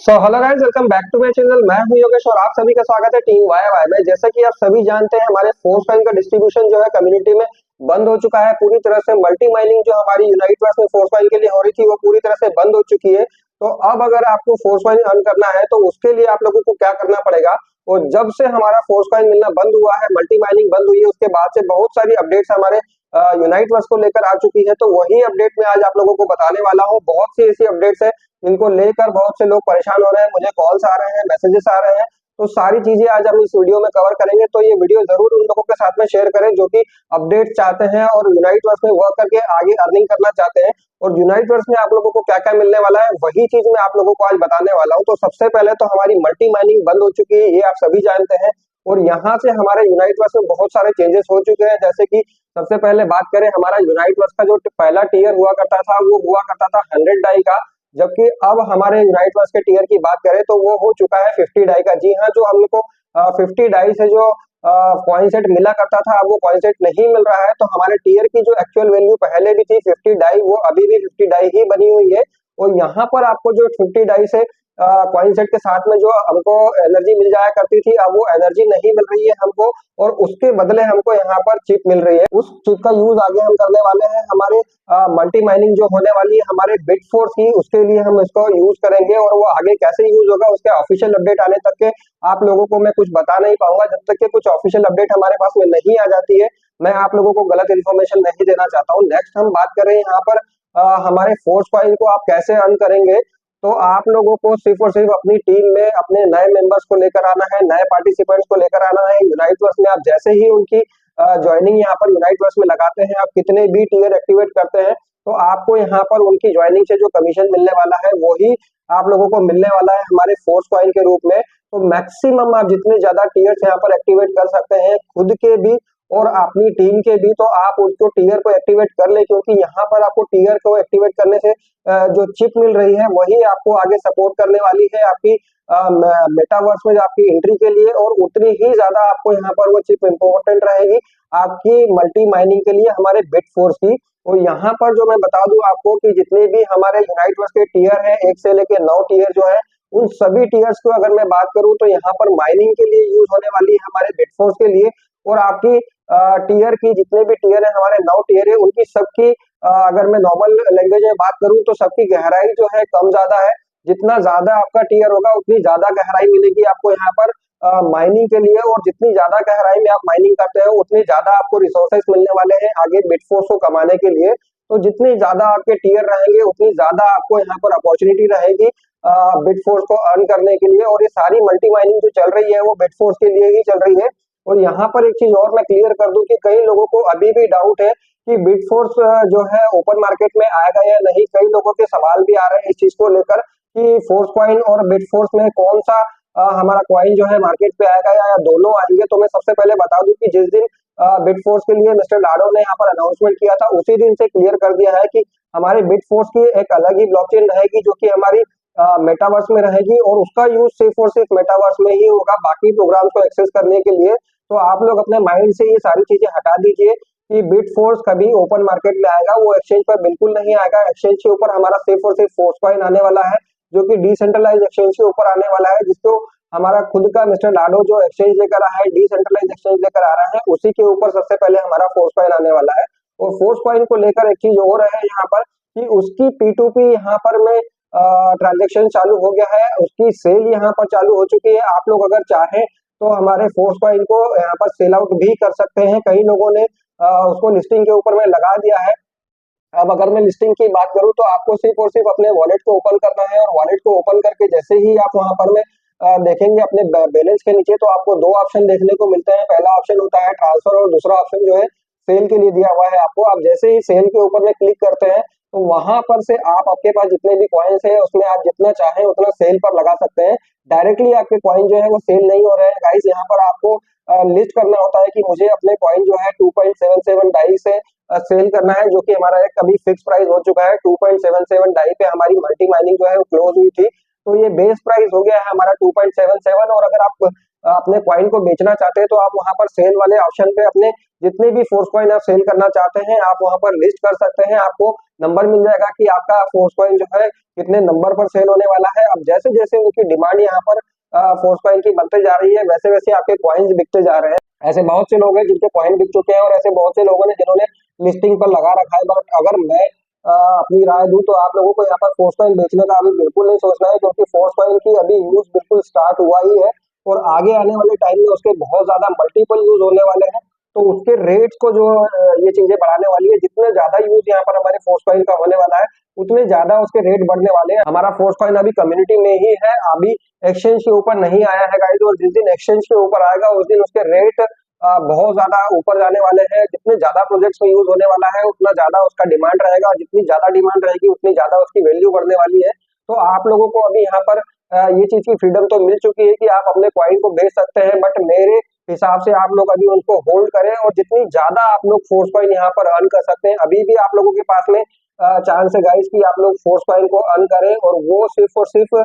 Hello guys, welcome back to my channel. मैं हूं योगेश और आप सभी का स्वागत है टीम वाई वाई में। जैसा कि आप सभी जानते हैं, हमारे फोर्स फाइन का डिस्ट्रीब्यूशन जो है कम्युनिटी में बंद हो चुका है पूरी तरह से। मल्टी माइनिंग जो हमारी यूनाइट वर्स में फोर्स फाइन के लिए हो रही थी वो पूरी तरह से बंद हो चुकी है। तो अब अगर आपको फोर्स फाइन अर्न करना है तो उसके लिए आप लोगों को क्या करना पड़ेगा। और जब से हमारा फोर्स फाइन मिलना बंद हुआ है, मल्टी माइनिंग बंद हुई है, उसके बाद से बहुत सारी अपडेट्स हमारे यूनाइट वर्स को लेकर आ चुकी है। तो वही अपडेट मैं आज आप लोगों को बताने वाला हूँ। बहुत सी ऐसी अपडेट्स है इनको लेकर बहुत से लोग परेशान हो रहे हैं, मुझे कॉल्स आ रहे हैं, मैसेजेस आ रहे हैं। तो सारी चीजें आज हम इस वीडियो में कवर करेंगे। तो ये वीडियो जरूर उन लोगों के साथ में शेयर करें जो कि अपडेट चाहते हैं और यूनाइट वर्स में वर्क करके आगे अर्निंग करना चाहते हैं। और यूनाइट वर्स में आप लोगों को क्या क्या मिलने वाला है वही चीज मैं आप लोगों को आज बताने वाला हूँ। तो सबसे पहले तो हमारी मल्टी माइनिंग बंद हो चुकी है, ये आप सभी जानते हैं। और यहाँ से हमारे यूनाइट वर्स में बहुत सारे चेंजेस हो चुके हैं। जैसे कि सबसे पहले बात करें, हमारा यूनाइट वर्स का जो पहला टीयर हुआ करता था वो हुआ करता था 100 डाई का। जबकि अब हमारे यूनाइट वर्स के टीयर की बात करें तो वो हो चुका है 50 डाई का। जी हाँ, जो हमको 50 डाई से जो कॉइन सेट मिला करता था अब वो कॉइन सेट नहीं मिल रहा है। तो हमारे टीयर की जो एक्चुअल वैल्यू पहले भी थी 50 डाई, वो अभी भी 50 डाई ही बनी हुई है। और यहाँ पर आपको जो 50 डाई से कॉइन सेट के साथ में जो हमको एनर्जी मिल जाया करती थी, अब वो एनर्जी नहीं मिल रही है हमको। और उसके बदले हमको यहाँ पर चिप मिल रही है। उस चिप का यूज आगे हम करने वाले हैं हमारे मल्टी माइनिंग जो होने वाली है हमारे बिट फोर्स की, उसके लिए हम इसको यूज करेंगे। और वो आगे कैसे यूज होगा उसके ऑफिशियल अपडेट आने तक के आप लोगों को मैं कुछ बता नहीं पाऊंगा। जब तक के कुछ ऑफिशियल अपडेट हमारे पास में नहीं आ जाती है, मैं आप लोगों को गलत इन्फॉर्मेशन नहीं देना चाहता हूँ। नेक्स्ट हम बात करें यहाँ पर हमारे फोर्स कॉइन को आप कैसे अर्न करेंगे। तो आप लोगों को सिर्फ और सिर्फ अपनी टीम में अपने नए मेंबर्स को लेकर आना है, नए पार्टिसिपेंट्स को लेकर आना है। यूनाइट वर्स में आप जैसे ही उनकी ज्वाइनिंग यहाँ पर यूनाइट वर्स में लगाते हैं, आप कितने भी टीयर एक्टिवेट करते हैं, तो आपको यहाँ पर उनकी ज्वाइनिंग से जो कमीशन मिलने वाला है वही आप लोगों को मिलने वाला है हमारे फोर्स कॉइन के रूप में। तो मैक्सिमम आप जितने ज्यादा टीयर्स यहाँ पर एक्टिवेट कर सकते हैं खुद के भी और अपनी टीम के भी, तो आप उसको टीयर को एक्टिवेट कर ले। क्योंकि यहाँ पर आपको टीयर को एक्टिवेट करने से जो चिप मिल रही है वही आपको आगे सपोर्ट करने वाली है आपकी मेटावर्स में आपकी एंट्री के लिए। और उतनी ही ज्यादा आपको यहाँ पर वो चिप इंपॉर्टेंट रहेगी आपकी मल्टी माइनिंग के लिए हमारे बिट फोर्स की। और यहाँ पर जो मैं बता दूं आपको कि जितने भी हमारे यूनाइट वर्स के टीयर हैं 1 से लेके 9 टीयर जो है, उन सभी टीयर्स को अगर मैं बात करूं तो यहाँ पर माइनिंग के लिए यूज होने वाली है हमारे बिट फोर्स के लिए। और आपकी टीयर की जितने भी टीयर है हमारे 9 टीयर है उनकी सबकी अगर मैं नॉर्मल लैंग्वेज में बात करूं तो सबकी गहराई जो है कम ज्यादा है। जितना ज्यादा आपका टीयर होगा उतनी ज्यादा गहराई मिलेगी आपको यहाँ पर माइनिंग के लिए। और जितनी ज्यादा गहराई में आप माइनिंग करते हो उतनी ज्यादा आपको रिसोर्सेस मिलने वाले हैं आगे बिटफोर्स को कमाने के लिए। तो जितनी ज्यादा आपके टीयर रहेंगे उतनी ज्यादा आपको यहाँ पर अपॉर्चुनिटी रहेगी बिटफोर्स को अर्न करने के लिए। और ये सारी मल्टी माइनिंग जो चल रही है वो बिटफोर्स के लिए ही चल रही है। और यहाँ पर एक चीज और मैं क्लियर कर दूं कि कई लोगों को अभी भी डाउट है कि बिटफोर्स जो है ओपन मार्केट में आएगा या नहीं। कई लोगों के सवाल भी आ रहे हैं इस चीज को लेकर कि फोर्स कॉइन और बिटफोर्स में कौन सा हमारा कॉइन जो है मार्केट पे आएगा या दोनों आएंगे। तो मैं सबसे पहले बता दूं कि जिस दिन बिटफोर्स के लिए मिस्टर लाडो ने यहाँ पर अनाउंसमेंट किया था उसी दिन से क्लियर कर दिया है कि हमारे बिटफोर्स की एक अलग ही ब्लॉकचेन रहेगी जो कि हमारी मेटावर्स में रहेगी। और उसका यूज सिर्फ और सिर्फ मेटावर्स में ही होगा बाकी प्रोग्राम को एक्सेस करने के लिए। तो आप लोग अपने माइंड से ये सारी चीजें हटा दीजिए कि बिट फोर्स कभी ओपन मार्केट में आएगा, वो एक्सचेंज पर बिल्कुल नहीं आएगा। एक्सचेंज के ऊपर हमारा सिर्फ और सिर्फ फोर्स कॉइन आने वाला है जो कि डिसेंट्रलाइज एक्सचेंज के ऊपर आने वाला है, जिसको हमारा खुद का मिस्टर लाडो जो एक्सचेंज लेकर आया है, डिसेंट्रलाइज एक्सचेंज लेकर आ रहा है, उसी के ऊपर सबसे पहले हमारा फोर्स कॉइन आने वाला है। और फोर्स कॉइन को लेकर एक चीज और है यहाँ पर कि उसकी P2P यहाँ पर में ट्रांजेक्शन चालू हो गया है, उसकी सेल यहाँ पर चालू हो चुकी है। आप लोग अगर चाहें तो हमारे फोर्स कॉइन को यहाँ पर सेल आउट भी कर सकते हैं। कई लोगों ने उसको लिस्टिंग के ऊपर में लगा दिया है। अब अगर मैं लिस्टिंग की बात करूं तो आपको सिर्फ और सिर्फ अपने वॉलेट को ओपन करना है। और वॉलेट को ओपन करके जैसे ही आप वहां पर में देखेंगे अपने बैलेंस के नीचे, तो आपको दो ऑप्शन देखने को मिलते हैं। पहला ऑप्शन होता है ट्रांसफर और दूसरा ऑप्शन जो है सेल के लिए दिया हुआ है आपको। आप जैसे ही सेल के ऊपर में क्लिक करते हैं तो वहां पर से आप आपके पास जितने भी कॉइन्स है उसमें आप जितना चाहें उतना सेल पर लगा सकते हैं। डायरेक्टली आपके कॉइन जो है वो सेल नहीं हो रहे हैं गाइस। यहाँ पर आपको लिस्ट करना होता है कि मुझे अपने कॉइन जो है 2.77 डाई से सेल करना है, जो कि हमारा एक कभी फिक्स प्राइस हो चुका है। 2.77 डाई पे हमारी मल्टी माइनिंग जो है वो क्लोज हुई थी। तो ये बेस प्राइस हो गया है हमारा 2.77। और अगर आप अपने कॉइन को बेचना चाहते हैं तो आप वहां पर सेल वाले ऑप्शन पे अपने जितने भी फोर्स कॉइन आप सेल करना चाहते हैं आप वहां पर लिस्ट कर सकते हैं। आपको नंबर मिल जाएगा कि आपका फोर्स कॉइन जो है कितने नंबर पर सेल होने वाला है। अब जैसे जैसे उनकी डिमांड यहाँ पर फोर्स कॉइन की बढ़ते जा रही है वैसे वैसे आपके कॉइन्स बिकते जा रहे हैं। ऐसे बहुत से लोग हैं जिनके कॉइन बिक चुके हैं और ऐसे बहुत से लोगों ने जिन्होंने लिस्टिंग पर लगा रखा है। बट अगर मैं अपनी राय दूं तो आप लोगों को यहाँ पर फोर्स कॉइन बेचने का अभी बिल्कुल नहीं सोचना है, क्योंकि फोर्स कॉइन की अभी यूज बिल्कुल स्टार्ट हुआ ही है और आगे आने वाले टाइम में उसके बहुत ज्यादा मल्टीपल यूज होने वाले हैं। तो उसके रेट्स को जो ये चीजें बढ़ाने वाली है, जितने ज्यादा यूज यहाँ पर हमारे फोर्स कॉइन का होने वाला है उतने ज्यादा उसके रेट बढ़ने वाले हैं। हमारा फोर्स कॉइन अभी कम्युनिटी में ही है, अभी एक्सचेंज के ऊपर नहीं आया है गाइस, और जिस दिन एक्सचेंज के ऊपर आएगा उस दिन उसके रेट बहुत ज्यादा ऊपर जाने वाले हैं। जितने ज्यादा प्रोजेक्ट्स में यूज होने वाला है उतना ज्यादा उसका डिमांड रहेगा, और जितनी ज्यादा डिमांड रहेगी उतनी ज्यादा उसकी वैल्यू बढ़ने वाली है। तो आप लोगों को अभी यहाँ पर ये चीज की फ्रीडम तो मिल चुकी है कि आप अपने कॉइन को बेच सकते हैं, बट मेरे हिसाब से आप लोग अभी उनको होल्ड करें और जितनी ज्यादा आप लोग फोर्स कॉइन यहाँ पर अर्न कर सकते हैं अभी भी आप लोगों के पास में चांस है गाइस कि आप लोग फोर्स कॉइन को अर्न करें, और वो सिर्फ और सिर्फ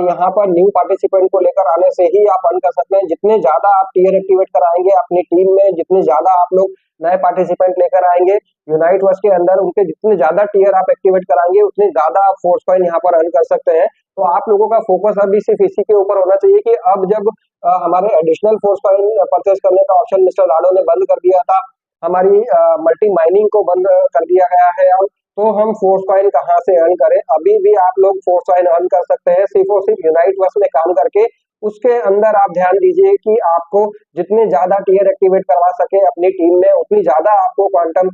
यहाँ पर न्यू पार्टिसिपेंट को लेकर आने से ही आप अर्न कर सकते हैं। जितने ज्यादा आप टीयर एक्टिवेट कराएंगे अपनी टीम में, जितने ज्यादा आप लोग नए पार्टिसिपेंट लेकर आएंगे यूनाइट वर्स के अंदर, उनके जितने ज्यादा टीयर आप एक्टिवेट कराएंगे उतने ज्यादा आप फोर्स कॉइन यहाँ पर अर्न कर सकते हैं। तो आप लोगों का फोकस अभी सिर्फ इसी के ऊपर होना चाहिए कि अब जब हमारे एडिशनल फोर्स कॉइन परचेस करने का ऑप्शन मिस्टर लाडो ने बंद कर दिया था, हमारी मल्टी माइनिंग को बंद कर दिया गया है अब, तो हम फोर्स कॉइन कहाँ से अर्न करें? अभी भी आप लोग फोर्स कॉइन अर्न कर सकते हैं सिर्फ और सिर्फ यूनाइट वर्स में काम करके। उसके अंदर आप ध्यान दीजिए कि आपको जितने ज्यादा टीयर एक्टिवेट करवा सके अपनी टीम में उतनी ज्यादा आपको क्वांटम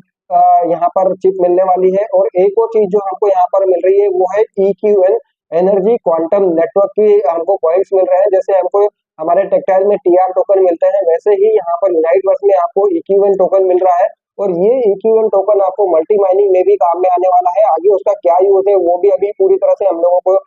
यहाँ पर चिप मिलने वाली है। और एक और चीज जो हमको यहाँ पर मिल रही है वो है EQN एनर्जी क्वांटम नेटवर्क की हमको पॉइंट्स मिल रहे हैं। जैसे हमको हमारे टेक्टाइल में TR टोकन मिलते हैं वैसे ही यहाँ पर यूनाइट वर्स में आपको EQN टोकन मिल रहा है, और ये EQN टोकन आपको मल्टी माइनिंग में भी काम में आने वाला है। आगे उसका क्या यूज है वो भी अभी पूरी तरह से हम लोगों को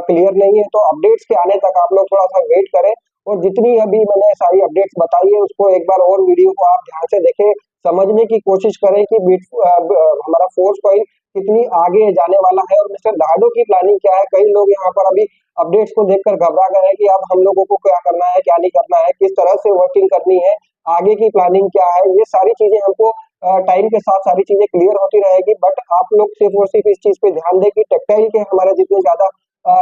क्लियर नहीं है, तो अपडेट्स के आने तक आप लोग थोड़ा सा वेट करें। और जितनी अभी मैंने सारी अपडेट्स बताई है उसको एक बार और वीडियो को आप ध्यान से देखें, समझने की कोशिश करें कि हमारा फोर्स कॉइन कितनी आगे जाने वाला है और मिस्टर लाडो की प्लानिंग क्या है। कई लोग यहाँ पर अभी अपडेट्स को देखकर घबरा गए हैं कि अब हम लोगों को क्या करना है क्या नहीं करना है, किस तरह से वर्किंग करनी है, आगे की प्लानिंग क्या है। ये सारी चीजें हमको टाइम के साथ सारी चीजें क्लियर होती रहेगी, बट आप लोग सिर्फ और सिर्फ इस चीज पे ध्यान दें कि टेक्टाइल के हमारे जितने ज्यादा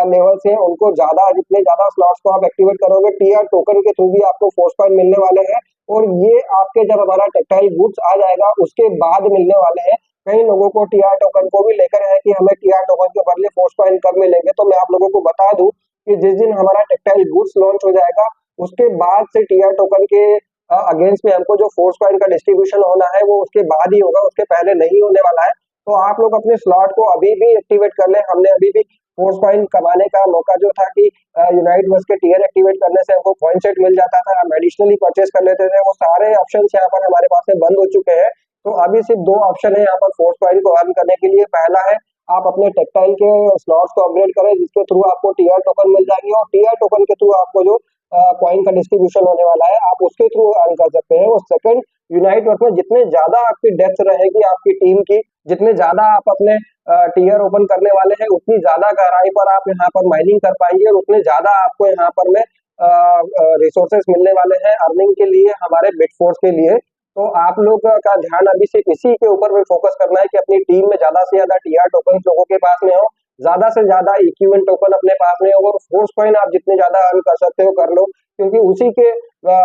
लेवल्स हैं उनको ज्यादा, जितने ज्यादा स्लॉट्स को आप एक्टिवेट करोगे TR टोकन के थ्रू भी आपको फोर्स कॉइन मिलने वाले हैं, और ये आपके जब हमारा टेक्टाइल गुड्स आ जाएगा उसके बाद मिलने वाले हैं। कई लोगों को TR टोकन को भी लेकर है कि हमें TR टोकन के बदले फोर्स कॉइन कब मिलेंगे, तो मैं आप लोगों को बता दूं कि जिस दिन हमारा टेक्टाइल गुड्स लॉन्च हो जाएगा उसके बाद से TR टोकन के अगेंस्ट में हमको जो फोर्स कॉइन का डिस्ट्रीब्यूशन होना है वो उसके बाद ही होगा, उसके पहले नहीं होने वाला है। तो आप लोग अपने स्लॉट को अभी भी एक्टिवेट कर लें। हमने अभी भी फोर्स कॉइन कमाने का मौका जो था कि यूनाइट वर्स के टीयर एक्टिवेट करने से हमको कॉइन सेट मिल जाता था, हम एडिशनली परचेस कर लेते थे, वो सारे ऑप्शन यहाँ पर हमारे पास में बंद हो चुके हैं। तो अभी सिर्फ दो ऑप्शन है यहाँ पर फोर्स कॉइन को अर्न करने के लिए। पहला है आप अपने टेक्टाइल के स्लॉट्स को अपग्रेड करें जिसके थ्रू आपको TR टोकन मिल जाएंगे, और TR टोकन के थ्रू आपको जो कॉइन का डिस्ट्रीब्यूशन होने वाला है आप उसके थ्रू अर्न कर सकते हैं। और सेकंड, यूनाइट वर्स में जितने ज्यादा आपकी डेप्थ रहेगी आपकी टीम की, जितने ज्यादा आप अपने टीयर ओपन करने वाले हैं उतनी ज्यादा गहराई पर आप यहाँ पर माइनिंग कर पाएंगे, और उतने ज्यादा आपको यहाँ पर में रिसोर्सेस मिलने वाले हैं अर्निंग के लिए, हमारे बिटफोर्स के लिए। तो आप लोग का ध्यान अभी सिर्फ इसी के ऊपर में फोकस करना है कि अपनी टीम में ज्यादा से ज्यादा TR टोकन लोगों के पास में हो, ज्यादा से ज्यादा EQN टोकन अपने पास में हो, और फोर्स कॉइन आप जितने ज्यादा अर्न कर सकते हो कर लो, क्योंकि उसी के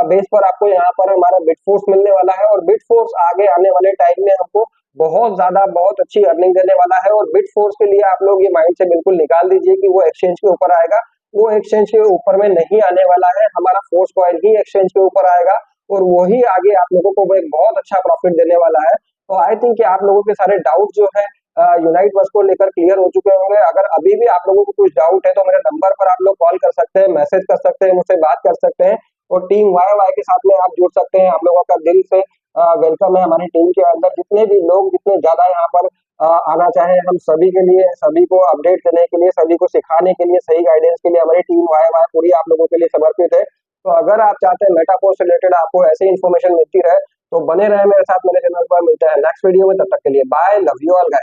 बेस पर आपको यहाँ पर हमारा बिटफोर्स मिलने वाला है। और बिटफोर्स आगे आने वाले टाइम में हमको बहुत ज्यादा बहुत अच्छी अर्निंग देने वाला है। और बिटफोर्स के लिए आप लोग ये माइंड से बिल्कुल निकाल दीजिए कि वो एक्सचेंज के ऊपर आएगा, वो एक्सचेंज के ऊपर में नहीं आने वाला है, हमारा फोर्स कॉइन ही एक्सचेंज के ऊपर आएगा, और वही आगे आप लोगों को एक बहुत अच्छा प्रॉफिट देने वाला है। तो आई थिंक कि आप लोगों के सारे डाउट जो है यूनाइट वर्स को लेकर क्लियर हो चुके होंगे। अगर अभी भी आप लोगों को कुछ डाउट है तो मेरे नंबर पर आप लोग कॉल कर सकते हैं, मैसेज कर सकते हैं, मुझसे बात कर सकते हैं, और टीम वाई के साथ में आप जुड़ सकते हैं। आप लोगों का दिल से वेलकम है हमारी टीम के अंदर। जितने भी लोग जितने ज्यादा यहाँ पर आना चाहे, हम सभी के लिए, सभी को अपडेट देने के लिए, सभी को सिखाने के लिए, सही गाइडेंस के लिए हमारी टीम वाई पूरी आप लोगों के लिए समर्पित है। तो अगर आप चाहते हैं मेटाफोर्स से रिलेटेड आपको ऐसी इन्फॉर्मेशन मिलती रहे तो बने रहे मेरे साथ मेरे चैनल पर। मिलते हैं नेक्स्ट वीडियो में, तब तक के लिए bye, love you all guys.